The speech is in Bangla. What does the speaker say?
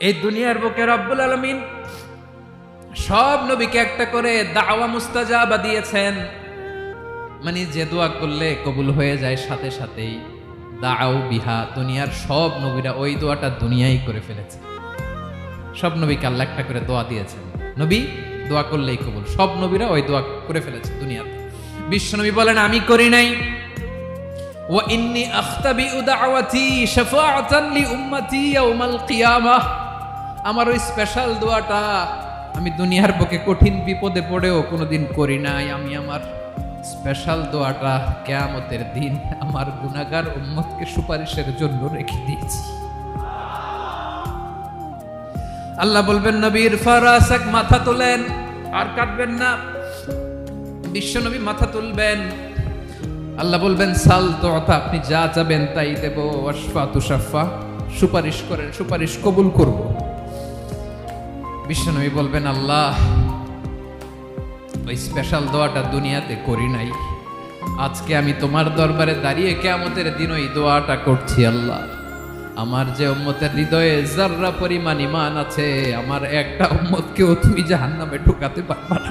এই দুনিয়ার বুকে রব্বুল আলামিন সব নবীকে একটা করে দাওয়া মুস্তাজাবা দিয়েছেন, মানে যে দোয়া করলে কবুল হয়ে যায় সাথে সাথেই। দাও বিহা, দুনিয়ার সব নবীরা ওই দোয়াটা দুনিয়ায় করে ফেলেছে। সব নবীকে আল্লাহ একটা করে দোয়া দিয়েছেন, নবী দোয়া করলেই কবুল। সব নবীরা ওই দোয়া করে ফেলেছে দুনিয়াতে। বিশ্বনবী বলেন আমি করি নাই। ওয়া ইন্নী আখতাবিউ দাওয়াতি শাফাআতান লি উম্মতি ইয়াউমাল কিয়ামাহ, আমার ওই স্পেশাল দোয়াটা আমি দুনিয়ার বুকে কঠিন বিপদে পড়েও কোনোদিন করি নাই। আমি আমার স্পেশাল দোয়াটা কিয়ামতের দিন আমার গুনাহগার উম্মতকে সুপারিশের জন্য রেখে দিয়েছি। আল্লাহ বলবেন নবীর ফারাসাক, মাথা তোলেন, আর কাটবেন না। বিশ্বনবী মাথা তুলবেন, আল্লাহ বলবেন সাল তোতা, আপনি যা চাবেন তাই দেব। ওয়াশফা তুশাফা, সুপারিশ করেন, সুপারিশ কবুল করব। বিশ্বনবী বলবেন আল্লাহ ওই স্পেশাল দোয়াটা দুনিয়াতে করি নাই, আজকে আমি তোমার দরবারে দাঁড়িয়ে কিয়ামতের দিন ওই দোয়াটা করছি। আল্লাহ আমার যে উম্মতের হৃদয়ে যাররা পরিমাণ ঈমান আছে, আমার একটা উম্মতকেও তুমি জাহান্নামে ঢোকাতে পারবা না।